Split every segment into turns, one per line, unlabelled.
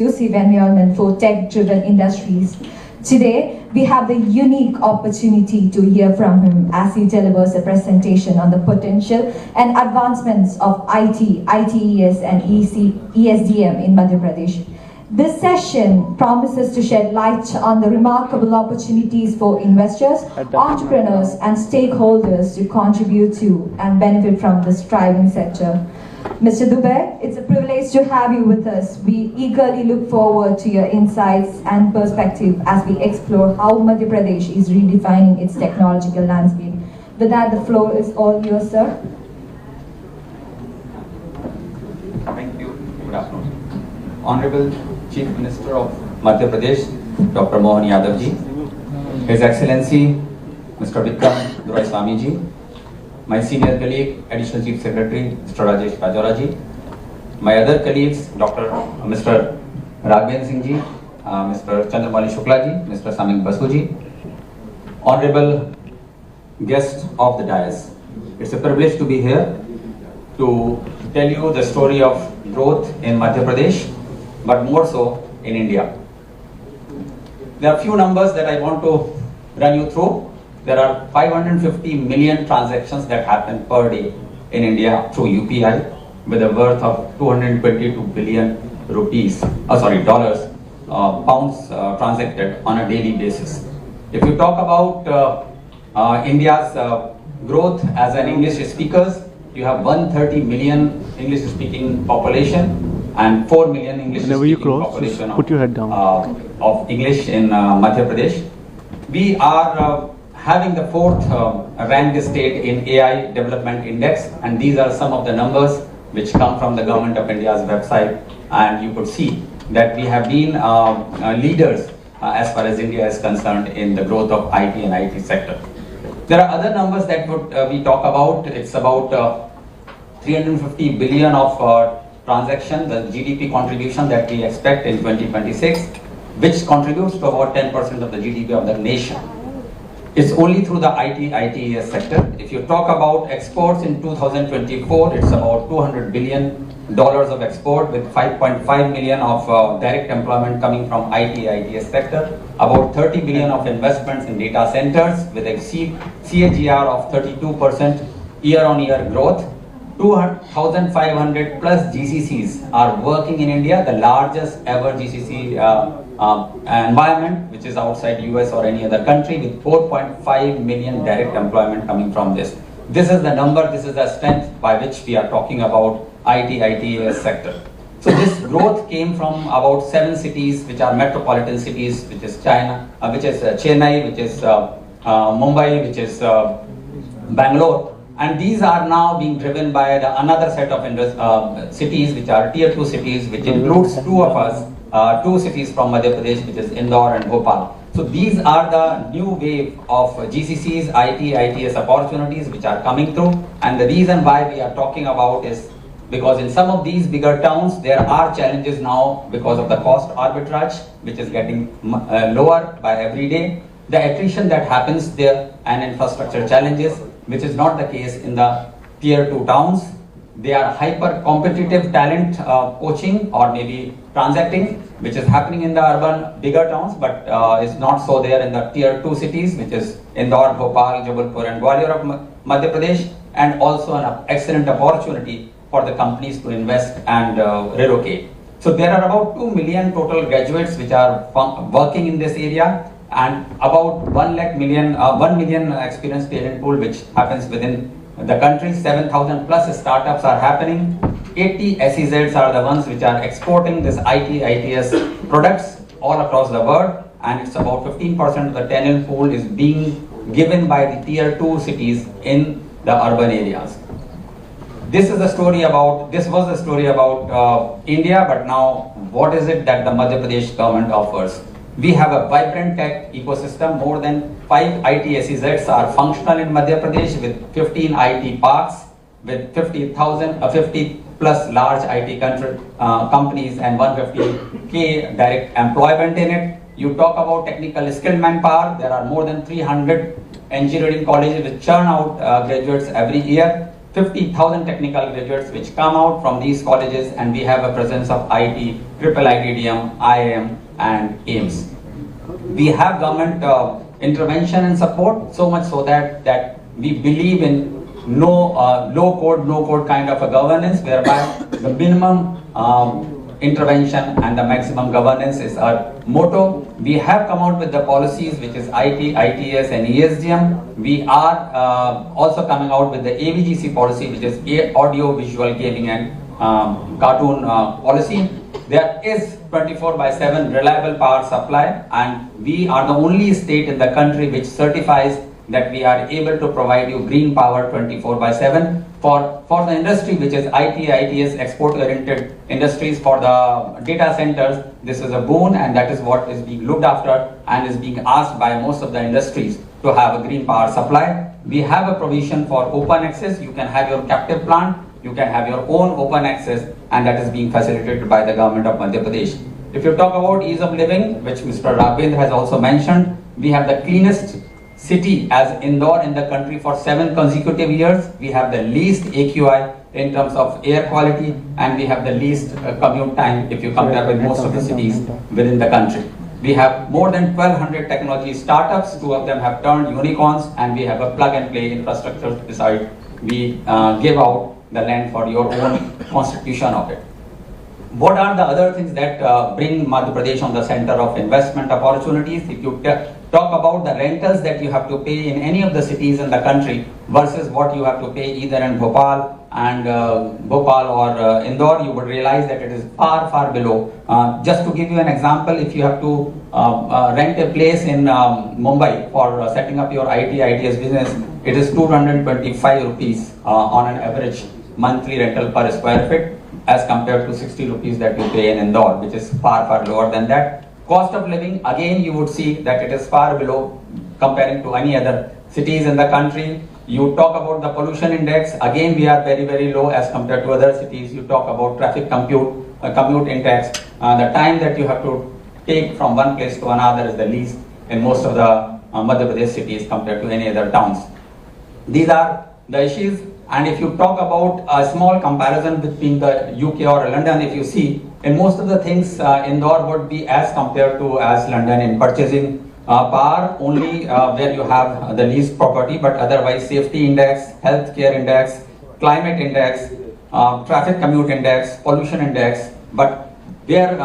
conducive environment for tech-driven industries. Today, we have the unique opportunity to hear from him as he delivers a presentation on the potential and advancements of IT, ITES and ESDM in Madhya Pradesh. This session promises to shed light on the remarkable opportunities for investors, entrepreneurs and stakeholders to contribute to and benefit from this thriving sector. Mr. Dubey, it's a privilege to have you with us. We eagerly look forward to your insights and perspective as we explore how Madhya Pradesh is redefining its technological landscape. With that, the floor is all yours, sir.
Thank you. Good afternoon. Honorable Chief Minister of Madhya Pradesh, Dr. Mohan Yadav ji, His Excellency Mr. Vikram Durai Swami ji, my senior colleague, Additional Chief Secretary, Mr. Rajesh Rajora ji, my other colleagues, Mr. Raghavendra Singh ji, Mr. Chandramali Shukla ji, Mr. Samik Basu ji, honorable guests of the dais. It's a privilege to be here to tell you the story of growth in Madhya Pradesh, but more so in India. There are a few numbers that I want to run you through. There are 550 million transactions that happen per day in India through UPI with a worth of 222 billion dollars, pounds transacted on a daily basis. If you talk about India's growth as an English speakers, you have 130 million English speaking population and 4 million English speaking population of English in Madhya Pradesh. We are having the fourth ranked state in AI Development Index, and these are some of the numbers which come from the Government of India's website, and you could see that we have been leaders as far as India is concerned in the growth of IT and IT sector. There are other numbers that we talk about. It's about 350 billion of transaction, the GDP contribution that we expect in 2026, which contributes to about 10% of the GDP of the nation. It's only through the ITES sector. If you talk about exports in 2024, it's about $200 billion of export with 5.5 million of direct employment coming from ITES sector, about 30 billion of investments in data centers with a CAGR of 32% year-on-year growth. 2,500 plus GCCs are working in India, the largest ever GCC environment, which is outside US or any other country, with 4.5 million direct employment coming from this. This is the number, this is the strength by which we are talking about ITES sector. So this growth came from about 7 cities, which are metropolitan cities, which is Chennai, which is Mumbai, which is Bangalore. And these are now being driven by another set of cities, which are tier 2 cities, which includes two cities from Madhya Pradesh, which is Indore and Bhopal. So these are the new wave of GCCs, ITES opportunities which are coming through. And the reason why we are talking about is because in some of these bigger towns, there are challenges now because of the cost arbitrage, which is getting lower by every day. The attrition that happens there and infrastructure challenges, which is not the case in the tier 2 towns. They are hyper competitive talent poaching or maybe transacting, which is happening in the urban bigger towns, but is not so there in the tier 2 cities, which is Indore, Bhopal, Jabalpur and Gwalior of Madhya Pradesh, and also an excellent opportunity for the companies to invest and relocate. So there are about 2 million total graduates which are working in this area, and about 1 million experienced talent pool which happens within the country. 7,000 plus startups are happening. 80 SEZs are the ones which are exporting this ITES products all across the world, and it's about 15% of the talent pool is being given by the tier 2 cities in the urban areas. This was the story about India, but now what is it that the Madhya Pradesh government offers? We have a vibrant tech ecosystem. More than 5 ITSEZs are functional in Madhya Pradesh with 15 IT parks with 50 plus large IT companies and 150K direct employment in it. You talk about technical skilled manpower. There are more than 300 engineering colleges which churn out graduates every year. 50,000 technical graduates which come out from these colleges, and we have a presence of IT, triple ITDM, IIM and AIMS. We have government intervention and support, so much so that we believe in low code kind of a governance, whereby the minimum intervention and the maximum governance is our motto. We have come out with the policies which is IT, ITS and ESDM. We are also coming out with the AVGC policy, which is audio, visual, gaming and cartoon policy. There is 24/7 reliable power supply, and we are the only state in the country which certifies that we are able to provide you green power 24/7 for the industry which is IT, ITS, export-oriented industries. For the data centers, this is a boon, and that is what is being looked after and is being asked by most of the industries to have a green power supply. We have a provision for open access. You can have your captive plant, you can have your own open access, and that is being facilitated by the government of Madhya Pradesh. If you talk about ease of living, which Mr. Ravindra has also mentioned, we have the cleanest city as Indore in the country for 7 consecutive years. We have the least AQI in terms of air quality, and we have the least commute time if you compare with most of the cities within the country. We have more than 1,200 technology startups. 2 of them have turned unicorns, and we have a plug-and-play infrastructure beside. We give out the land for your own constitution of it. What are the other things that bring Madhya Pradesh on the center of investment opportunities? If you talk about the rentals that you have to pay in any of the cities in the country versus what you have to pay either in Bhopal or Indore, you would realize that it is far below. Just to give you an example, if you have to rent a place in Mumbai for setting up your IT, ITS business, it is 225 rupees on an average monthly rental per square feet, as compared to 60 rupees that you pay in Indore, which is far lower than that. Cost of living, again you would see that it is far below comparing to any other cities in the country. You talk about the pollution index, again we are very low as compared to other cities. You talk about traffic commute index, the time that you have to take from one place to another is the least in most of the Madhya Pradesh cities compared to any other towns. These are the issues. And if you talk about a small comparison between the UK or London, if you see, in most of the things, Indore would be as compared to as London in purchasing power, only where you have the least property, but otherwise safety index, healthcare index, climate index, traffic commute index, pollution index. But where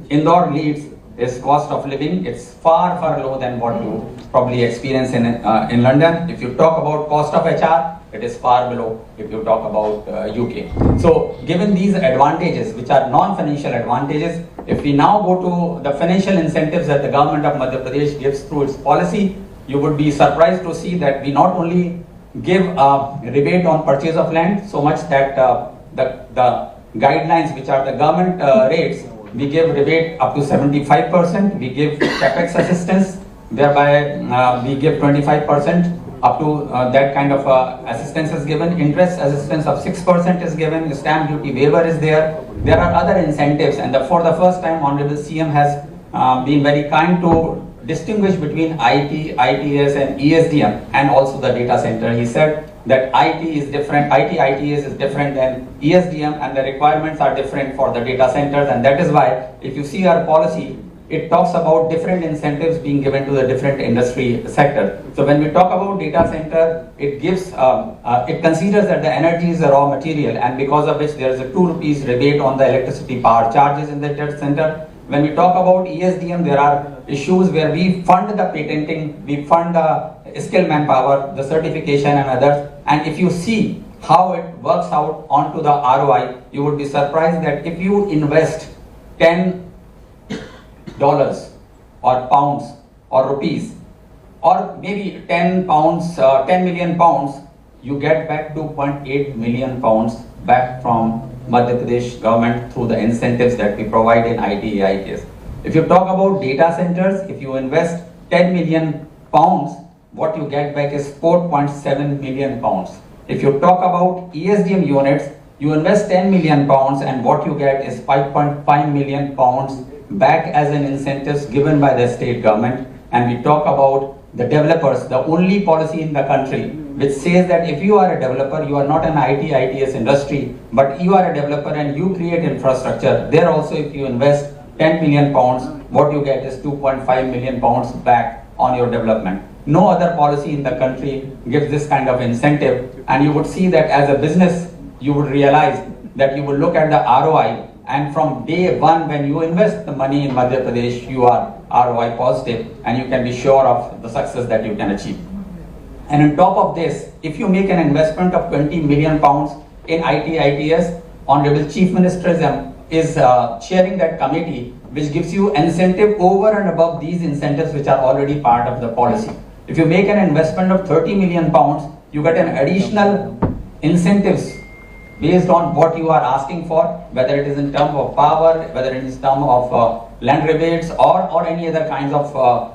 Indore leads is cost of living. It's far low than what you probably experience in London. If you talk about cost of HR, it is far below if you talk about UK. So given these advantages, which are non-financial advantages, if we now go to the financial incentives that the government of Madhya Pradesh gives through its policy, you would be surprised to see that we not only give a rebate on purchase of land, so much that the guidelines, which are the government rates, we give rebate up to 75%. We give capex assistance, whereby we give 25%. Up to that kind of assistance is given. Interest assistance of 6% is given. Stamp duty waiver is there. There are other incentives, and for the first time, Honorable CM has been very kind to distinguish between IT, ITS and ESDM, and also the data center. He said that IT is different, ITS is different than ESDM, and the requirements are different for the data centers, and that is why if you see our policy, it talks about different incentives being given to the different industry sector. So when we talk about data center, it gives, it considers that the energy is a raw material, and because of which there is a 2 rupees rebate on the electricity power charges in the data center. When we talk about ESDM, there are issues where we fund the patenting, we fund the skilled manpower, the certification and others. And if you see how it works out onto the ROI, you would be surprised that if you invest $10 or pounds or rupees, or maybe 10 million pounds, you get back 2.8 million pounds back from Madhya Pradesh government through the incentives that we provide in IT, ITS. If you talk about data centers, if you invest 10 million pounds, what you get back is 4.7 million pounds. If you talk about ESDM units, you invest 10 million pounds and what you get is 5.5 million pounds back as an incentives given by the state government. And we talk about the developers, the only policy in the country which says that if you are a developer, you are not an ITS industry, but you are a developer and you create infrastructure. There also, if you invest 10 million pounds, what you get is 2.5 million pounds back on your development. No other policy in the country gives this kind of incentive, and you would see that as a business, you would realize that you would look at the ROI, and from day one when you invest the money in Madhya Pradesh, you are ROI positive and you can be sure of the success that you can achieve. And on top of this, if you make an investment of 20 million pounds in ITS, Honorable Chief Minister is chairing that committee, which gives you incentive over and above these incentives which are already part of the policy. If you make an investment of 30 million pounds, you get an additional incentives based on what you are asking for, whether it is in terms of power, whether it is in terms of land rebates or any other kinds of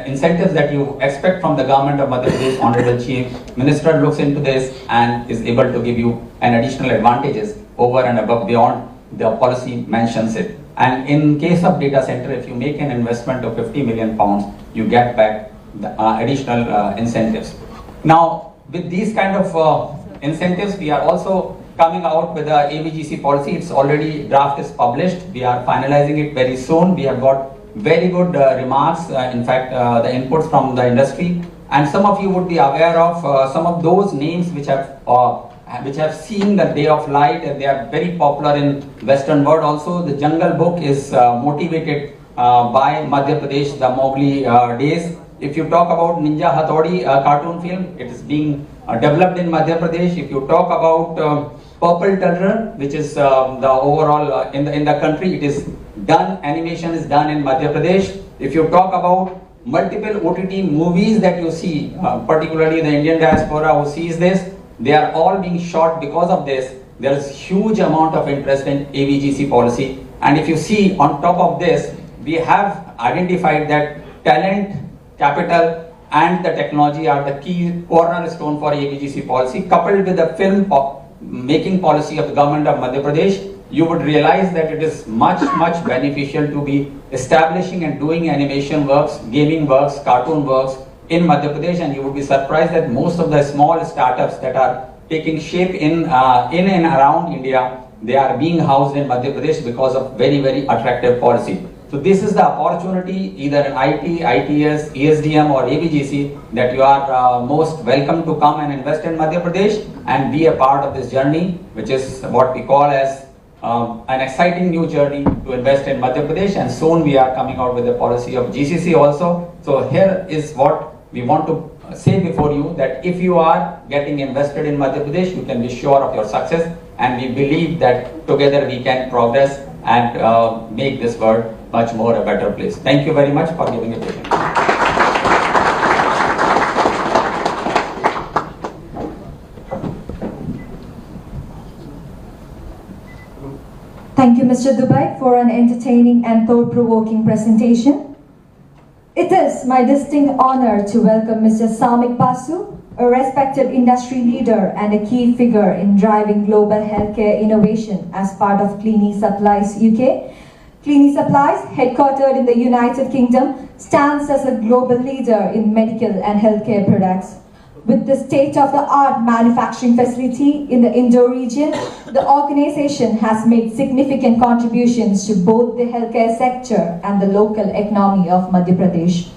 incentives that you expect from the government of Madhya Pradesh. Honorable Chief Minister looks into this and is able to give you an additional advantages over and above beyond the policy mentions it. And in case of data center, if you make an investment of 50 million pounds, you get back the additional incentives. Now, with these kind of incentives, we are also coming out with the ABGC policy. It's already, draft is published. We are finalizing it very soon. We have got very good remarks, in fact, the inputs from the industry. And some of you would be aware of some of those names which have seen the day of light, and they are very popular in Western world also. The Jungle Book is motivated by Madhya Pradesh, the Mowgli days. If you talk about Ninja Hattori cartoon film, it is being developed in Madhya Pradesh. If you talk about Purple Turtle, which is the overall in the country, it is done, animation is done in Madhya Pradesh. If you talk about multiple OTT movies that you see, particularly the Indian diaspora who sees this, they are all being shot because of this. There is huge amount of interest in ABGC policy. And if you see on top of this, we have identified that talent, capital and the technology are the key cornerstone for ABGC policy. Coupled with the film making policy of the government of Madhya Pradesh, you would realize that it is much beneficial to be establishing and doing animation works, gaming works, cartoon works in Madhya Pradesh, and you would be surprised that most of the small startups that are taking shape in and around India, they are being housed in Madhya Pradesh because of very attractive policy. So this is the opportunity, either in IT, ITS, ESDM or ABGC, that you are most welcome to come and invest in Madhya Pradesh and be a part of this journey, which is what we call as an exciting new journey to invest in Madhya Pradesh. And soon we are coming out with a policy of GCC also. So here is what we want to say before you, that if you are getting invested in Madhya Pradesh, you can be sure of your success, and we believe that together we can progress and make this world much more a better place. Thank you very much for giving attention.
Thank you, Mr. Dubai, for an entertaining and thought-provoking presentation. It is my distinct honor to welcome Mr. Samik Basu, a respected industry leader and a key figure in driving global healthcare innovation as part of Clini Supplies UK. Clini Supplies, headquartered in the United Kingdom, stands as a global leader in medical and healthcare products. With the state-of-the-art manufacturing facility in the Indo region, the organization has made significant contributions to both the healthcare sector and the local economy of Madhya Pradesh.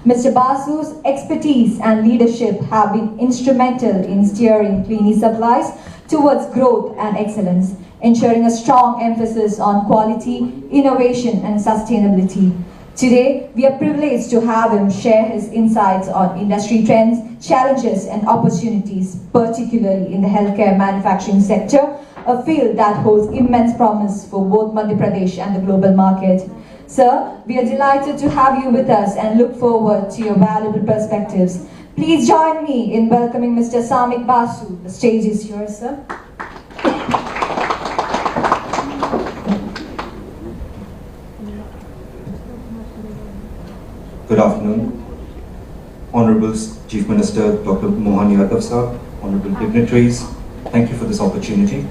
Mr. Basu's expertise and leadership have been instrumental in steering Clini Supplies towards growth and excellence, ensuring a strong emphasis on quality, innovation and sustainability. Today, we are privileged to have him share his insights on industry trends, challenges and opportunities, particularly in the healthcare manufacturing sector, a field that holds immense promise for both Madhya Pradesh and the global market. Sir, we are delighted to have you with us and look forward to your valuable perspectives. Please join me in welcoming Mr. Samik Basu. The stage is yours, sir.
Good afternoon. Honorable Chief Minister Dr. Mohan Yadav sir, honorable dignitaries, thank you for this opportunity.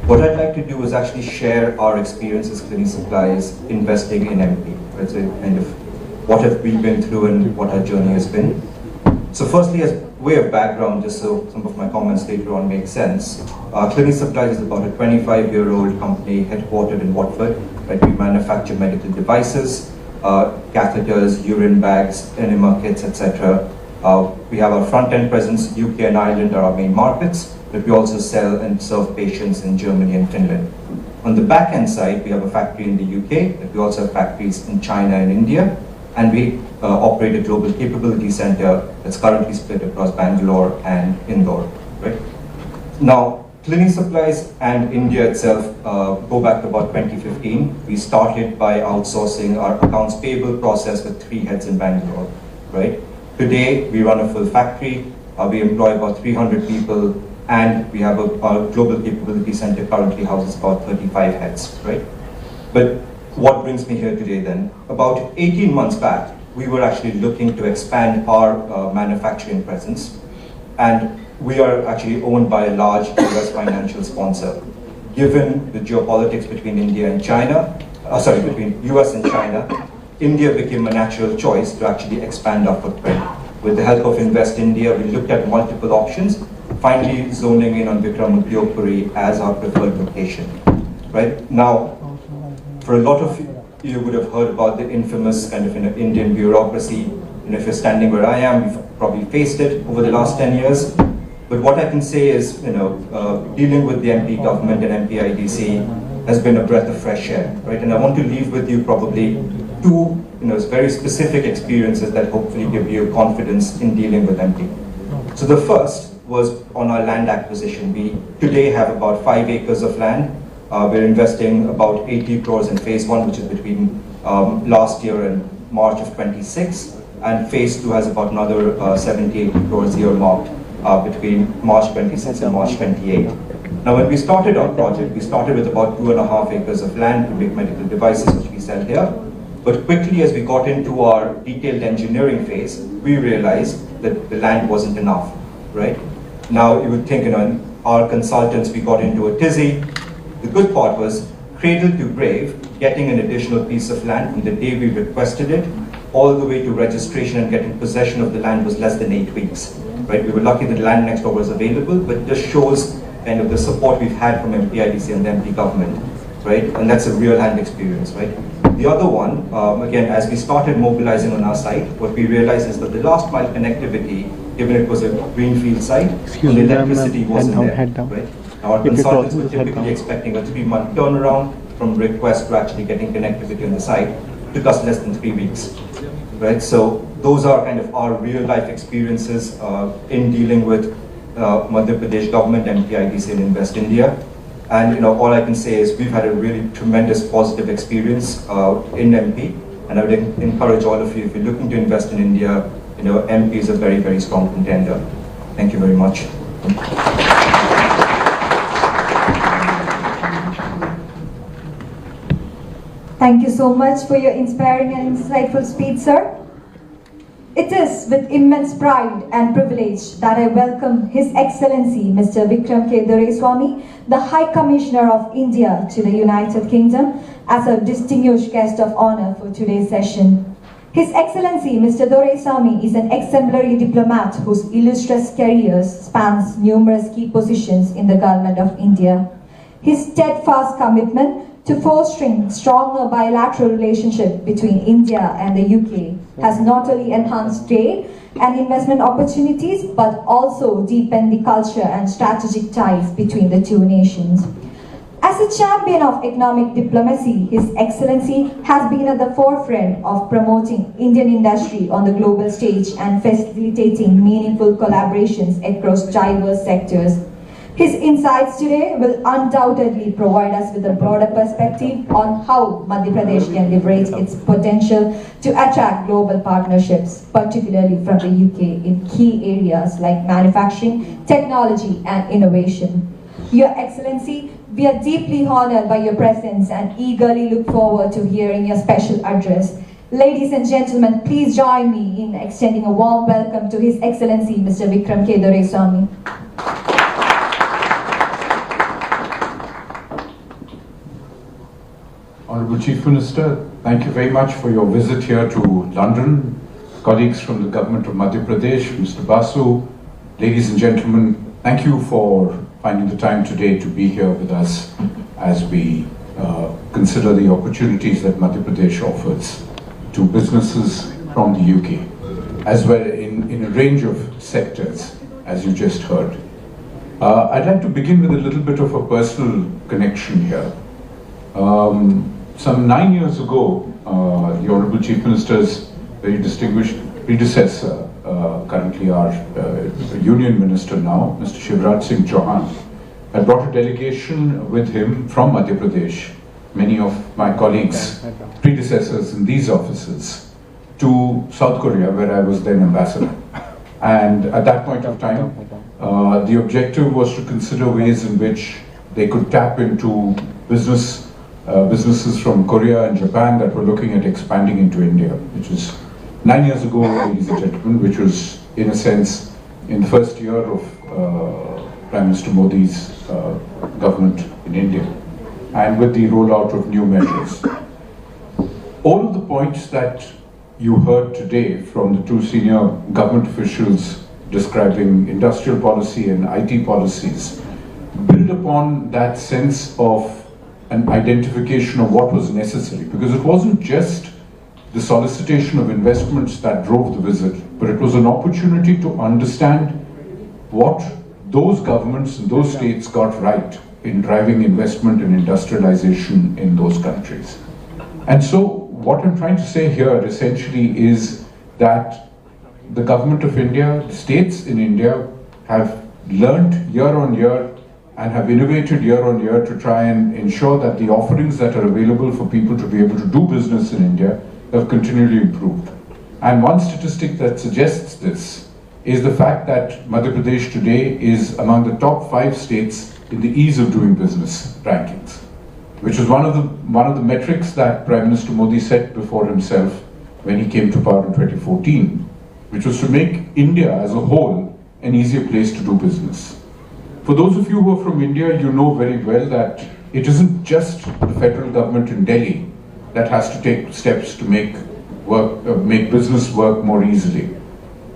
What I'd like to do is actually share our experience as Clini Supplies investing in MP. It's a kind of what have we been through and what our journey has been. So firstly, as way of background, just so some of my comments later on make sense, Clinic Supplies is about a 25-year-old company headquartered in Watford. Right? We manufacture medical devices, catheters, urine bags, enema kits, etc. We have our front-end presence. UK and Ireland are our main markets, but we also sell and serve patients in Germany and Finland. On the back-end side, we have a factory in the UK, but we also have factories in China and India, and we operate a global capability center that's currently split across Bangalore and Indore. Right? Now, Clinic Supplies and India itself go back to about 2015. We started by outsourcing our accounts payable process with 3 heads in Bangalore. Right? Today, we run a full factory. We employ about 300 people, and we have our global capability center currently houses about 35 heads. Right? But what brings me here today then? About 18 months back, we were actually looking to expand our manufacturing presence, and we are actually owned by a large US financial sponsor. Given the geopolitics between India and China, between US and China, India became a natural choice to actually expand our footprint. With the help of Invest India, we looked at multiple options, finally zoning in on Vikram Udyogpuri as our preferred location. Right? Now, for a lot of you would have heard about the infamous kind of Indian bureaucracy. If you're standing where I am, you've probably faced it over the last 10 years. But what I can say is, dealing with the MP government and MPIDC has been a breath of fresh air, right? And I want to leave with you probably 2, very specific experiences that hopefully give you confidence in dealing with MP. So the first was on our land acquisition. We today have about 5 acres of land. We're investing about 80 crores in phase 1, which is between last year and March of 26, and phase 2 has about another 70 crores earmarked between March 26 and March 28. Now, when we started our project, we started with about 2.5 acres of land to make medical devices, which we sell here. But quickly, as we got into our detailed engineering phase, we realized that the land wasn't enough, right? Now, you would think, our consultants, we got into a tizzy. The good part was, cradle to grave, getting an additional piece of land from the day we requested it, all the way to registration and getting possession of the land was less than 8 weeks. Right? We were lucky that the land next door was available, but it just shows kind of the support we've had from MPIDC and the MP government, right? And that's a real-hand experience, right? The other one, again, as we started mobilizing on our site, what we realized is that the last mile connectivity, given it was a greenfield site, and the electricity wasn't there, right? Our consultants were typically expecting a 3-month turnaround from request to actually getting connectivity on the site. It took us less than 3 weeks, right? So those are kind of our real-life experiences in dealing with Madhya Pradesh government, MPIDC, and Invest India. And all I can say is we've had a really tremendous positive experience in MP, and I would encourage all of you, if you're looking to invest in India, MP is a very, very strong contender. Thank you very much.
Thank you so much for your inspiring and insightful speech, sir. It is with immense pride and privilege that I welcome His Excellency Mr. Vikram K. Doraiswamy, the High Commissioner of India to the United Kingdom, as a distinguished guest of honor for today's session. His Excellency Mr. Doraiswamy is an exemplary diplomat whose illustrious career spans numerous key positions in the government of India. His steadfast commitment to fostering stronger bilateral relationship between India and the UK has not only enhanced trade and investment opportunities, but also deepened the culture and strategic ties between the two nations. As a champion of economic diplomacy, His Excellency has been at the forefront of promoting Indian industry on the global stage and facilitating meaningful collaborations across diverse sectors. His insights today will undoubtedly provide us with a broader perspective on how Madhya Pradesh can leverage its potential to attract global partnerships, particularly from the UK in key areas like manufacturing, technology and innovation. Your Excellency, we are deeply honored by your presence and eagerly look forward to hearing your special address. Ladies and gentlemen, please join me in extending a warm welcome to His Excellency Mr. Vikram K. Doraiswamy.
Honourable Chief Minister, thank you very much for your visit here to London. Colleagues from the Government of Madhya Pradesh, Mr. Basu, ladies and gentlemen, thank you for finding the time today to be here with us as we consider the opportunities that Madhya Pradesh offers to businesses from the UK, as well in a range of sectors, as you just heard. I'd like to begin with a little bit of a personal connection here. Some 9 years ago, the Honourable Chief Minister's very distinguished predecessor, currently our Union Minister now, Mr. Shivraj Singh Chauhan, had brought a delegation with him from Madhya Pradesh, many of my colleagues, predecessors in these offices, to South Korea, where I was then ambassador. And at that point of time, the objective was to consider ways in which they could tap into businesses from Korea and Japan that were looking at expanding into India, which was 9 years ago, ladies and gentlemen, which was, in a sense, in the first year of Prime Minister Modi's government in India, and with the rollout of new measures. All of the points that you heard today from the two senior government officials describing industrial policy and IT policies build upon that sense of an identification of what was necessary, because it wasn't just the solicitation of investments that drove the visit, but it was an opportunity to understand what those governments and those states got right in driving investment and industrialization in those countries. And so what I'm trying to say here essentially is that the government of India, the states in India, have learned year on year and have innovated year on year to try and ensure that the offerings that are available for people to be able to do business in India have continually improved. And one statistic that suggests this is the fact that Madhya Pradesh today is among the top 5 states in the ease of doing business rankings, which is one of the metrics that Prime Minister Modi set before himself when he came to power in 2014, which was to make India as a whole an easier place to do business. For those of you who are from India, you know very well that it isn't just the federal government in Delhi that has to take steps to make business work more easily.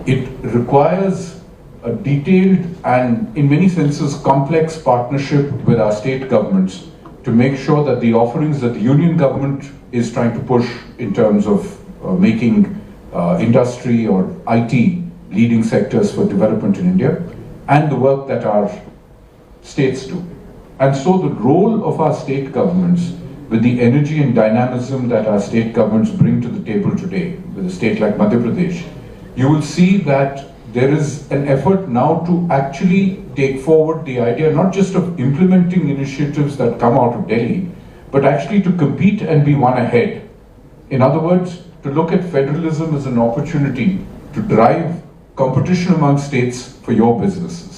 It requires a detailed and, in many senses, complex partnership with our state governments to make sure that the offerings that the union government is trying to push in terms of making industry or IT leading sectors for development in India, and the work that our states do. And so the role of our state governments, with the energy and dynamism that our state governments bring to the table today, with a state like Madhya Pradesh, you will see that there is an effort now to actually take forward the idea not just of implementing initiatives that come out of Delhi, but actually to compete and be one ahead. In other words, to look at federalism as an opportunity to drive competition among states for your businesses.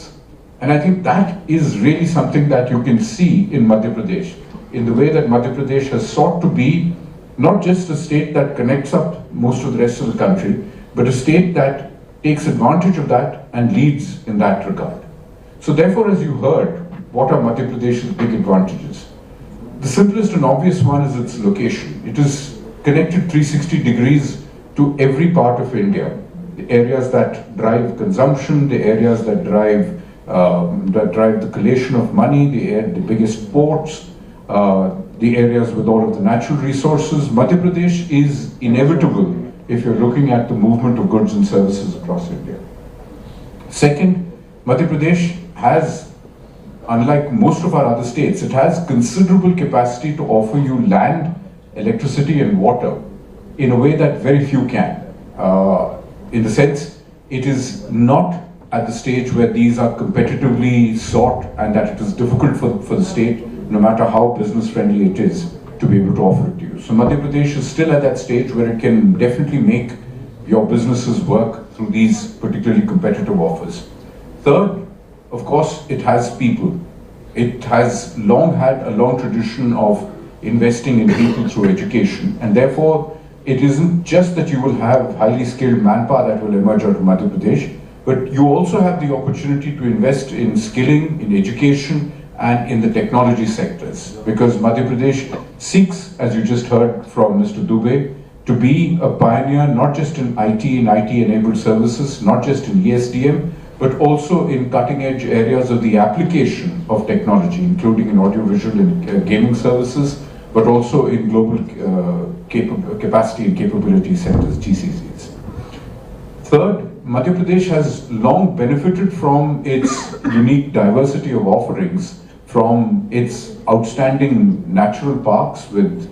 And I think that is really something that you can see in Madhya Pradesh, in the way that Madhya Pradesh has sought to be not just a state that connects up most of the rest of the country, but a state that takes advantage of that and leads in that regard. So therefore, as you heard, what are Madhya Pradesh's big advantages? The simplest and obvious one is its location. It is connected 360 degrees to every part of India. The areas that drive consumption, the areas that drive the collation of money, the biggest ports, the areas with all of the natural resources. Madhya Pradesh is inevitable if you're looking at the movement of goods and services across India. Second, Madhya Pradesh has, unlike most of our other states, it has considerable capacity to offer you land, electricity and water in a way that very few can. In the sense, it is not at the stage where these are competitively sought and that it is difficult for the state, no matter how business friendly it is, to be able to offer it to you. So Madhya Pradesh is still at that stage where it can definitely make your businesses work through these particularly competitive offers. Third, of course, it has people. It has long had a long tradition of investing in people through education, and therefore it isn't just that you will have highly skilled manpower that will emerge out of Madhya Pradesh, but you also have the opportunity to invest in skilling, in education, and in the technology sectors. Because Madhya Pradesh seeks, as you just heard from Mr. Dubey, to be a pioneer not just in IT and IT-enabled services, not just in ESDM, but also in cutting-edge areas of the application of technology, including in audiovisual and gaming services, but also in global capacity and capability centers, GCCs. Third, Madhya Pradesh has long benefited from its unique diversity of offerings, from its outstanding natural parks with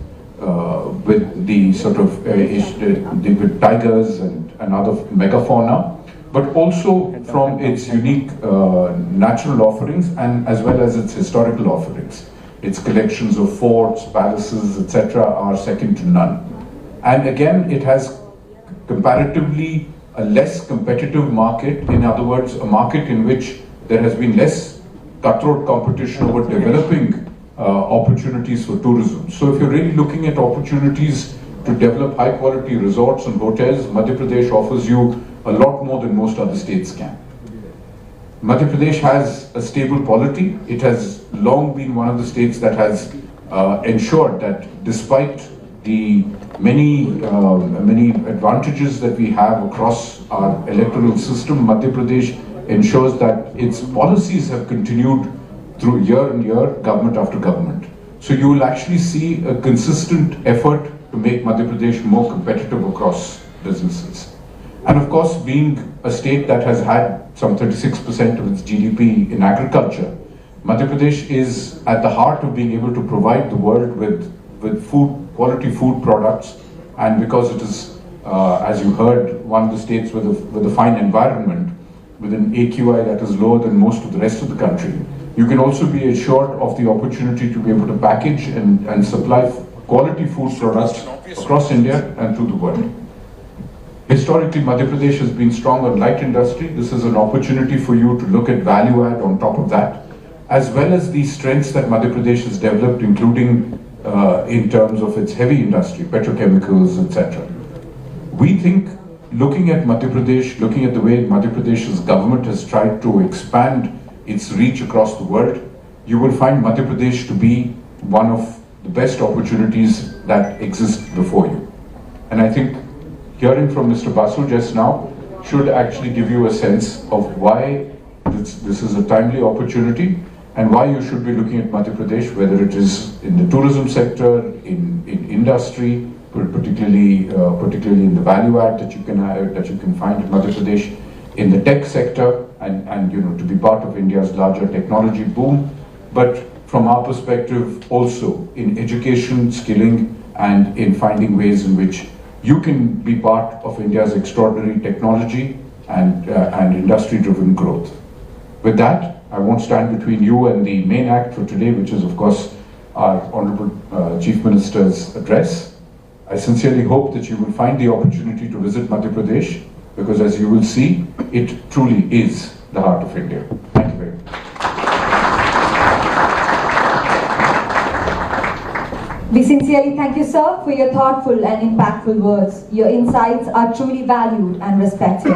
the sort of with tigers and other megafauna, but also from its unique natural offerings and as well as its historical offerings. Its collections of forts, palaces, etc. are second to none. And again, it has comparatively a less competitive market, in other words, a market in which there has been less cutthroat competition over developing opportunities for tourism. So if you're really looking at opportunities to develop high quality resorts and hotels, Madhya Pradesh offers you a lot more than most other states can. Madhya Pradesh has a stable polity. It has long been one of the states that has ensured that despite the many advantages that we have across our electoral system, Madhya Pradesh ensures that its policies have continued through year and year, government after government. So you will actually see a consistent effort to make Madhya Pradesh more competitive across businesses. And of course, being a state that has had some 36% of its GDP in agriculture, Madhya Pradesh is at the heart of being able to provide the world with food, quality food products. And because it is, as you heard, one of the states with a fine environment, with an AQI that is lower than most of the rest of the country, you can also be assured of the opportunity to be able to package and supply quality food products across India and to the world. Historically, Madhya Pradesh has been strong on light industry. This is an opportunity for you to look at value add on top of that, as well as the strengths that Madhya Pradesh has developed, including in terms of its heavy industry, petrochemicals, etc. We think, looking at Madhya Pradesh, looking at the way Madhya Pradesh's government has tried to expand its reach across the world, you will find Madhya Pradesh to be one of the best opportunities that exist before you. And I think hearing from Mr. Basu just now should actually give you a sense of why this is a timely opportunity and why you should be looking at Madhya Pradesh, whether it is in the tourism sector, in industry, particularly in the value add that you can find in Madhya Pradesh, in the tech sector, and to be part of India's larger technology boom, but from our perspective also in education, skilling, and in finding ways in which you can be part of India's extraordinary technology and industry-driven growth. With that, I won't stand between you and the main act for today, which is of course our Honorable Chief Minister's address. I sincerely hope that you will find the opportunity to visit Madhya Pradesh, because as you will see, it truly is the heart of India. Thank you very much.
We sincerely thank you, sir, for your thoughtful and impactful words. Your insights are truly valued and respected.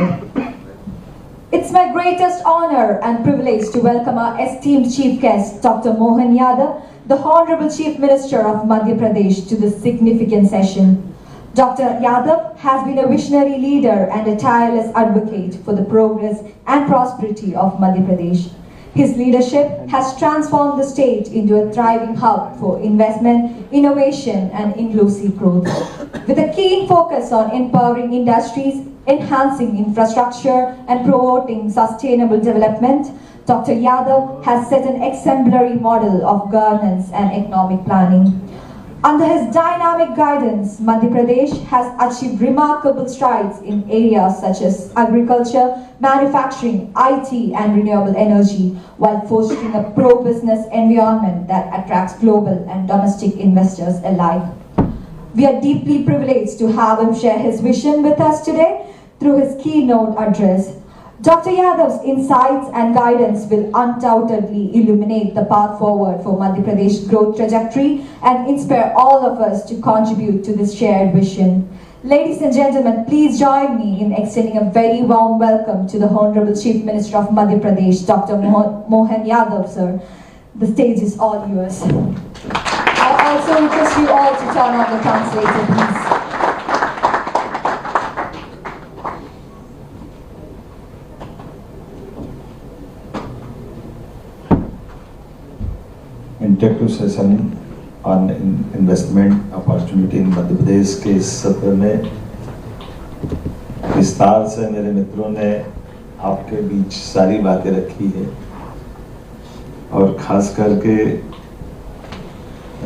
It's my greatest honor and privilege to welcome our esteemed chief guest, Dr. Mohan Yadav, the Honorable Chief Minister of Madhya Pradesh, to this significant session. Dr. Yadav has been a visionary leader and a tireless advocate for the progress and prosperity of Madhya Pradesh. His leadership has transformed the state into a thriving hub for investment, innovation, and inclusive growth. With a keen focus on empowering industries, enhancing infrastructure, and promoting sustainable development, Dr. Yadav has set an exemplary model of governance and economic planning. Under his dynamic guidance, Madhya Pradesh has achieved remarkable strides in areas such as agriculture, manufacturing, IT, and renewable energy, while fostering a pro-business environment that attracts global and domestic investors alike. We are deeply privileged to have him share his vision with us today through his keynote address. Dr. Yadav's insights and guidance will undoubtedly illuminate the path forward for Madhya Pradesh's growth trajectory and inspire all of us to contribute to this shared vision. Ladies and gentlemen, please join me in extending a very warm welcome to the Honorable Chief Minister of Madhya Pradesh, Dr. Mohan Yadav, sir. The stage is all yours. I also request you all to turn on the translator, please.
Interactive session on investment opportunity in Madhya Pradesh के इस सत्र में विस्तार से मेरे मित्रों ने आपके बीच सारी बातें रखी है और खास करके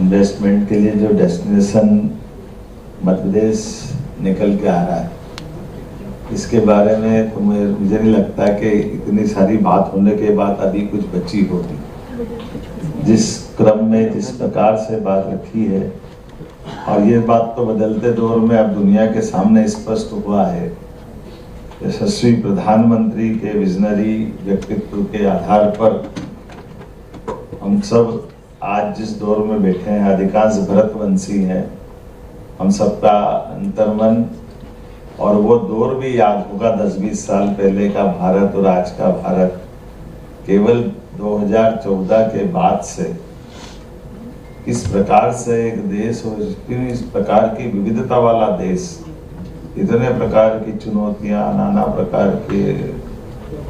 इन्वेस्टमेंट के लिए जो डेस्टिनेशन मध्य प्रदेश निकल के आ रहा है, इसके बारे में तो मुझे नहीं लगता कि इतनी सारी बात होने के बाद अभी कुछ बची होगी। जिस क्रम में जिस प्रकार से बात रखी है, और ये बात तो बदलते दौर में अब दुनिया के सामने स्पष्ट हुआ है, यशस्वी प्रधानमंत्री के विजनरी व्यक्तित्व के आधार पर हम सब आज जिस दौर में बैठे हैं, अधिकांश भरतवंशी हैं, हम सबका अंतर्मन और वो दौर भी याद होगा 10-20 साल पहले का भारत और आज का भारत। केवल 2014 के बाद से इस प्रकार से एक देश और इस प्रकार की विविधता वाला देश, इतने प्रकार की चुनौतियां, नाना प्रकार के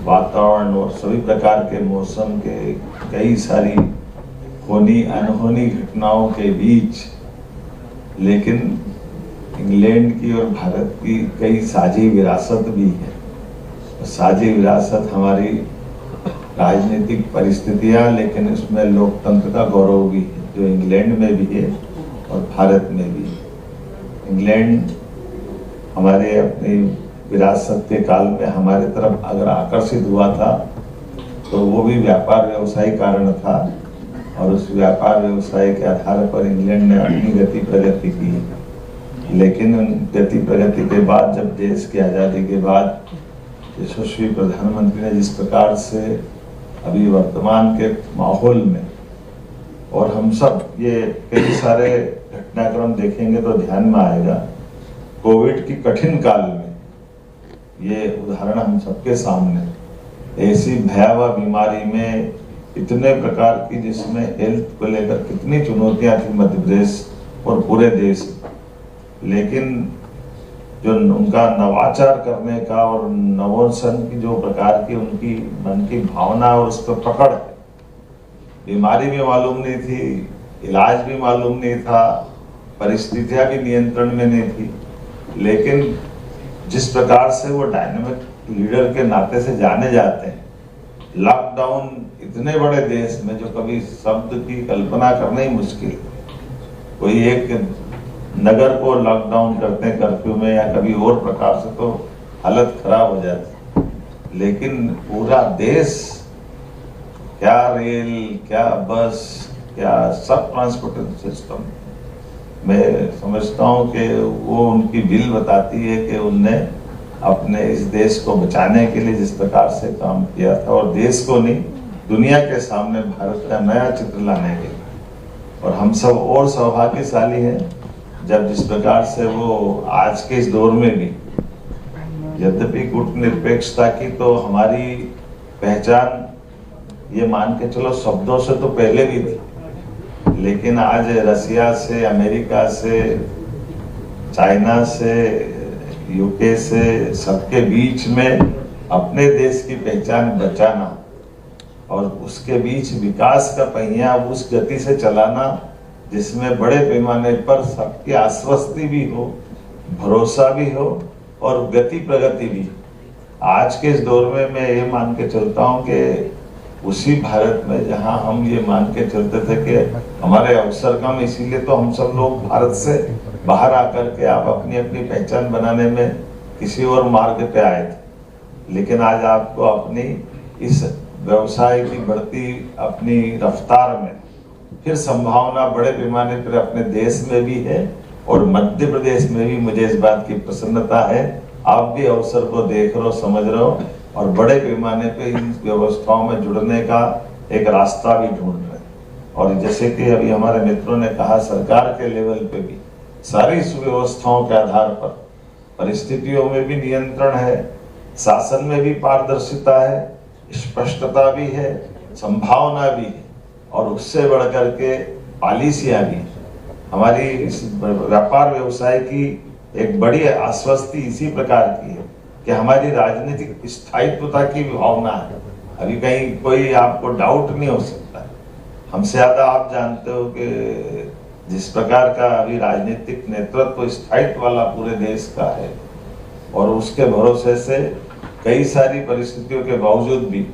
वातावरण और सभी प्रकार के मौसम के कई सारी होनी अनहोनी घटनाओं के बीच, लेकिन इंग्लैंड की और भारत की कई साझी विरासत भी है। साझी विरासत हमारी राजनीतिक परिस्थितियां, लेकिन उसमें लोकतंत्र का गौरव भी है, जो इंग्लैंड में भी है और भारत में भी है। इंग्लैंड हमारे अपनी विरासत के काल में हमारे तरफ अगर आकर्षित हुआ था तो वो भी व्यापार व्यवसाय कारण था, और उस व्यापार व्यवसाय के आधार पर इंग्लैंड ने अपनी गति प्रगति की। लेकिन गति प्रगति के बाद, जब देश की आज़ादी के बाद यशस्वी प्रधानमंत्री ने जिस प्रकार से अभी वर्तमान के माहौल में, और हम सब ये कई सारे घटनाक्रम देखेंगे तो ध्यान में आएगा, कोविड की कठिन काल में ये उदाहरण हम सबके सामने, ऐसी भयावह बीमारी में इतने प्रकार की, जिसमें हेल्थ को लेकर कितनी चुनौतियां थी मध्य प्रदेश और पूरे देश, लेकिन जो उनका नवाचार करने का और नवोन्मेष की जो प्रकार की उनकी मन की भावना और उस पर पकड़ है, बीमारी भी मालूम नहीं थी, इलाज भी मालूम नहीं था, परिस्थितियां भी नियंत्रण में नहीं थी, लेकिन जिस प्रकार से वो डायनामिक लीडर के नाते से जाने जाते हैं, लॉकडाउन इतने बड़े देश में जो कभी शब्द की कल्पना करना ही मुश्किल, कोई एक नगर को लॉकडाउन करते हैं कर्फ्यू में या कभी और प्रकार से तो हालत खराब हो जाती, लेकिन पूरा देश, क्या रेल, क्या बस, क्या सब ट्रांसपोर्टेशन सिस्टम, मैं समझता हूँ कि वो उनकी बिल बताती है कि उनने अपने इस देश को बचाने के लिए जिस प्रकार से काम किया था, और देश को नहीं दुनिया के सामने भारत का नया चित्र लाने के लिए। और हम सब और सौभाग्यशाली हैं जब जिस प्रकार से वो आज के इस दौर में भी, यद्यपि कूटनिरपेक्षता की तो हमारी पहचान ये मान के चलो शब्दों से तो पहले भी थी, लेकिन आज रसिया से, अमेरिका से, चाइना से, यूके से, सबके बीच में अपने देश की पहचान बचाना और उसके बीच विकास का पहिया उस गति से चलाना जिसमें बड़े पैमाने पर सबकी आश्वस्ति भी हो, भरोसा भी हो और गति प्रगति भी। आज के इस दौर में मैं ये मान के चलता हूँ कि उसी भारत में जहाँ हम ये मान के चलते थे कि हमारे अवसर कम, इसीलिए तो हम सब लोग भारत से बाहर आकर के आप अपनी अपनी पहचान बनाने में किसी और मार्ग पे आए थे, लेकिन आज आपको अपनी इस व्यवसाय की बढ़ती अपनी रफ्तार में फिर संभावना बड़े पैमाने पर अपने देश में भी है और मध्य प्रदेश में भी। मुझे इस बात की प्रसन्नता है, आप भी अवसर को देख रहे हो, समझ रहे हो और बड़े पैमाने पे इन व्यवस्थाओं में जुड़ने का एक रास्ता भी ढूंढ रहे हैं। और जैसे कि अभी हमारे मित्रों ने कहा, सरकार के लेवल पे भी सारी सुव्यवस्थाओं के आधार पर परिस्थितियों में भी नियंत्रण है, शासन में भी पारदर्शिता है, स्पष्टता भी है, संभावना भी है। और उससे बढ़कर के पॉलिसियां भी। हमारी इस व्यापार व्यवसाय की एक बड़ी आश्वस्ति इसी प्रकार की है कि हमारी राजनीतिक स्थायित्वता की भावना है। अभी कहीं कोई आपको डाउट नहीं हो सकता। हमसे ज्यादा आप जानते हो कि जिस प्रकार का अभी राजनीतिक नेतृत्व स्थायित्व वाला पूरे देश का है, और उसके भरोसे से कई सारी परिस्थितियों के बावजूद भी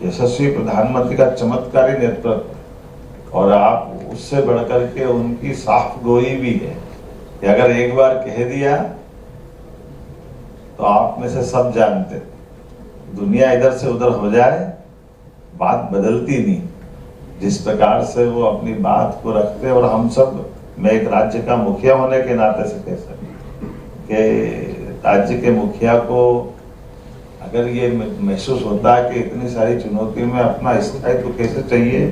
यशस्वी प्रधानमंत्री का चमत्कारी नेतृत्व, और आप उससे बढ़कर के उनकी साफ गोई भी है कि अगर एक बार कह दिया तो आप में से सब जानते, दुनिया इधर से उधर हो जाए बात बदलती नहीं। जिस प्रकार से वो अपनी बात को रखते, और हम सब, मैं एक राज्य का मुखिया होने के नाते से कह सकता कि राज्य के मुखिया को अगर ये महसूस होता है कि इतनी सारी चुनौतियों में अपना स्थायित्व कैसे चाहिए,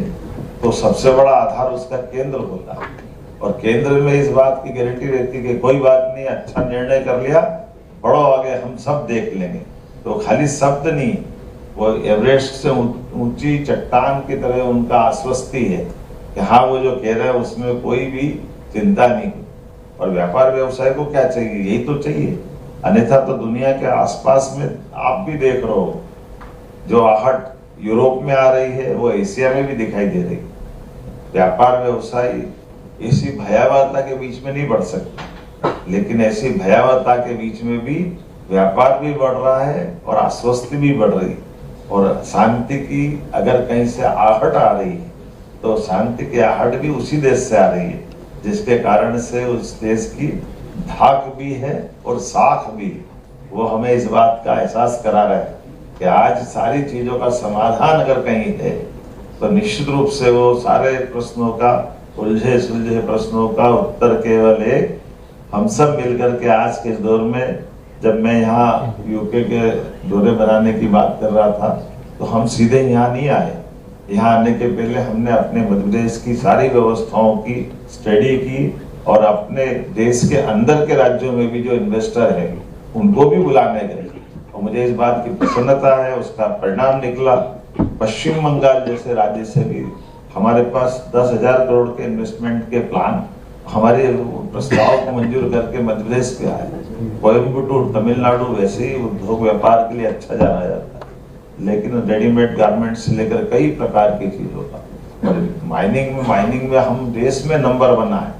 तो सबसे बड़ा आधार उसका केंद्र होता है। और केंद्र में इस बात की गारंटी रहती है कि कोई बात नहीं, अच्छा निर्णय कर लिया, बढ़ो आगे, हम सब देख लेंगे। तो खाली शब्द नहीं, वो एवरेस्ट से ऊंची चट्टान की तरह उनका आश्वस्ति है कि हाँ, वो जो कह रहे हैं उसमें कोई भी चिंता नहीं। और व्यापार व्यवसाय को क्या चाहिए? यही तो चाहिए। अन्यथा तो दुनिया के आसपास में आप भी देख रहे हो, जो आहट यूरोप में आ रही है वो एशिया में भी दिखाई दे रही है। व्यापार व्यवसाय इसी भयावहता के बीच में नहीं बढ़ सकता, लेकिन ऐसी भयावहता के बीच में भी व्यापार भी बढ़ रहा है और आश्वस्ति भी बढ़ रही है। और शांति की अगर कहीं से आहट आ रही है, तो शांति की आहट भी उसी देश से आ रही है, जिसके कारण से उस देश की धाक भी है और साख भी। वो हमें इस बात का एहसास करा रहा है कि आज सारी चीजों का समाधान अगर कहीं है, तो निश्चित रूप से वो सारे प्रश्नों का, उलझे सुलझे प्रश्नों का उत्तर केवल एक, हम सब मिलकर के आज के दौर में, जब मैं यहाँ यूके के दौरे बनाने की बात कर रहा था, तो हम सीधे यहाँ नहीं आए। यहाँ आने के पहले हमने अपने मध्य प्रदेश की सारी व्यवस्थाओं की स्टडी की, और अपने देश के अंदर के राज्यों में भी जो इन्वेस्टर है उनको भी बुलाने गए। और मुझे इस बात की प्रसन्नता है, उसका परिणाम निकला। पश्चिम बंगाल जैसे राज्य से भी हमारे पास 10,000 करोड़ के इन्वेस्टमेंट के प्लान हमारे प्रस्ताव को मंजूर करके मध्य प्रदेश पे आए। कोयम्बटूर, तमिलनाडु वैसे ही उद्योग व्यापार के लिए अच्छा जाना जाता है, लेकिन रेडीमेड गारमेंट से लेकर कई प्रकार की चीजों का। और माइनिंग में हम देश में नंबर बना है।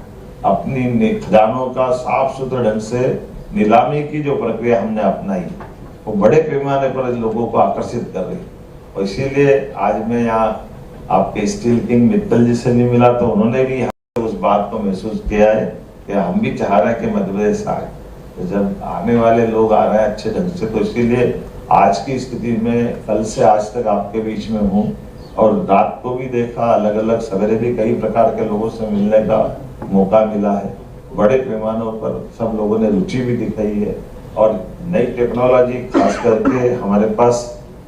अपनी खजानों का साफ सुथरे ढंग से नीलामी की जो प्रक्रिया हमने अपनाई, वो बड़े पैमाने पर लोगों को आकर्षित कर रही है। और इसीलिए आज मैं यहाँ आपके स्टील किंग मित्तल जी से भी मिला, तो उन्होंने भी उस बात को महसूस किया है कि हम भी चाह रहे हैं कि मध्य प्रदेश आए। तो जब आने वाले लोग आ रहे हैं अच्छे ढंग से, तो इसीलिए आज की स्थिति में कल से आज तक आपके बीच में हूँ, और रात को भी देखा, अलग अलग सवेरे भी कई प्रकार के लोगों से मिलने का मौका मिला है। बड़े पैमानों पर सब लोगों ने रुचि भी दिखाई है, और नई टेक्नोलॉजी खास करके हमारे पास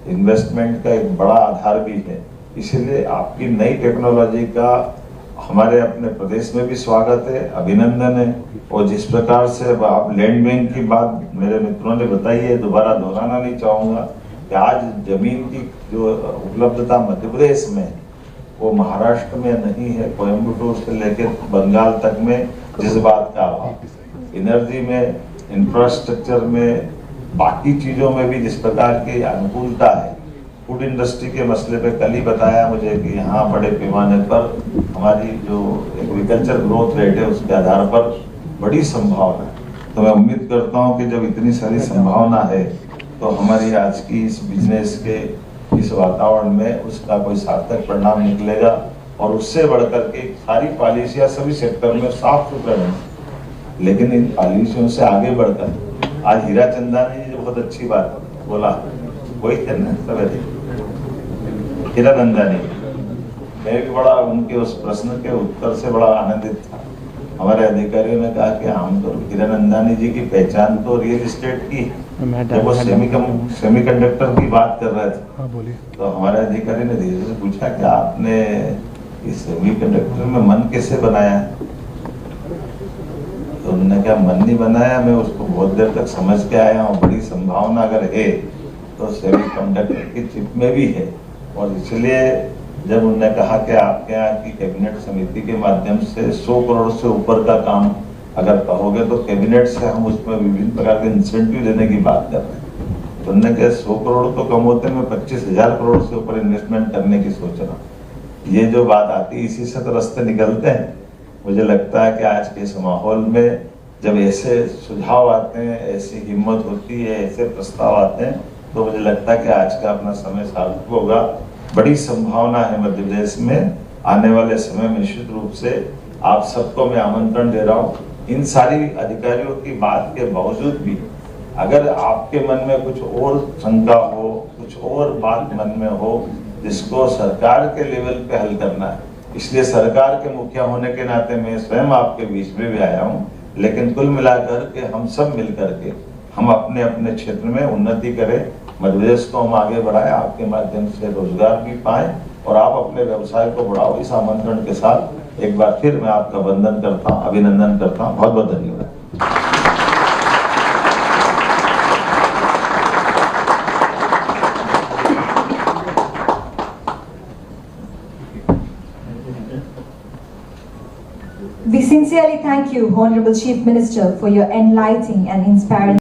इन्वेस्टमेंट का एक बड़ा आधार भी है। इसलिए आपकी नई टेक्नोलॉजी का हमारे अपने प्रदेश में भी स्वागत है, अभिनंदन है। और जिस प्रकार से आप लैंड बैंक की बात मेरे मित्रों ने बताई है, दोबारा दोहराना नहीं चाहूँगा कि आज जमीन की जो उपलब्धता मध्य प्रदेश में, वो महाराष्ट्र में नहीं है। कोयम्बटूर से लेकर बंगाल तक में जिस बात का अभाव, एनर्जी में, इंफ्रास्ट्रक्चर में, बाकी चीजों में भी जिस प्रकार की अनुकूलता है। फूड इंडस्ट्री के मसले पे कल ही बताया मुझे कि यहाँ बड़े पैमाने पर हमारी जो एग्रीकल्चर ग्रोथ रेट है, उसके आधार पर बड़ी संभावना है। तो मैं उम्मीद करता हूँ कि जब इतनी सारी संभावना है, तो हमारी आज की इस बिजनेस के इस वातावरण में उसका कोई सार्थक परिणाम निकलेगा। और उससे बढ़कर के सारी पॉलिसियां सभी सेक्टर में साफ सुथरा है, लेकिन इन पॉलिसियों से आगे बढ़कर आज हीरा चंदानी जी बहुत अच्छी बात बोला, वही थे ना सवेरे हीरा चंदानी, मैं भी बड़ा उनके उस प्रश्न के उत्तर से बड़ा आनंदित था। हमारे अधिकारियों ने कहा कि हम तो हीरानंदानी जी की पहचान तो रियल एस्टेट की, जब वो सेमीकंडक्टर की बात कर रहे थे, तो हमारे अधिकारी ने धीरे से पूछा कि आपने इस सेमीकंडक्टर में मन कैसे बनाया? तो उन्होंने कहा मन नहीं बनाया, मैं उसको बहुत देर तक समझ के आया हूँ, बड़ी संभावना अगर है तो सेमीकंडक्टर की चिप में भी है। और इसलिए जब उन्होंने कहा कि आपके यहाँ की कैबिनेट समिति के माध्यम से 100 करोड़ से ऊपर का काम अगर कहोगे तो कैबिनेट से हम उसमें विभिन्न प्रकार के इंसेंटिव देने की बात कर रहे हैं। तो उन्होंने कहा 100 करोड़ तो कम होते, मैं 25,000 करोड़ से ऊपर इन्वेस्टमेंट करने की सोच रहा हूँ। ये जो बात आती है इसी से तो रास्ते निकलते हैं। मुझे लगता है कि आज के इस माहौल में जब ऐसे सुझाव आते हैं, ऐसी हिम्मत होती है, ऐसे प्रस्ताव आते हैं, तो मुझे लगता है कि आज का अपना समय सार्थक होगा। बड़ी संभावना है मध्य प्रदेश में आने वाले समय में। निश्चित रूप से आप सबको मैं आमंत्रण दे रहा हूँ। इन सारी अधिकारियों की बात के बावजूद भी अगर आपके मन में कुछ और शंका हो, कुछ और बात मन में हो जिसको सरकार के लेवल पे हल करना है, इसलिए सरकार के मुखिया होने के नाते मैं स्वयं आपके बीच में भी आया हूँ। लेकिन कुल मिलाकर के हम सब मिलकर के हम अपने अपने क्षेत्र में उन्नति करें, मध्य प्रदेश को हम आगे बढ़ाएं, आपके माध्यम से रोजगार भी पाएं और आप अपने व्यवसाय को बढ़ाओ। इस आमंत्रण के साथ एक बार फिर मैं आपका वंदन करता हूं, अभिनंदन करता हूं। बहुत बहुत धन्यवाद।
We sincerely thank you, Honorable Chief Minister, for your enlightening and inspiring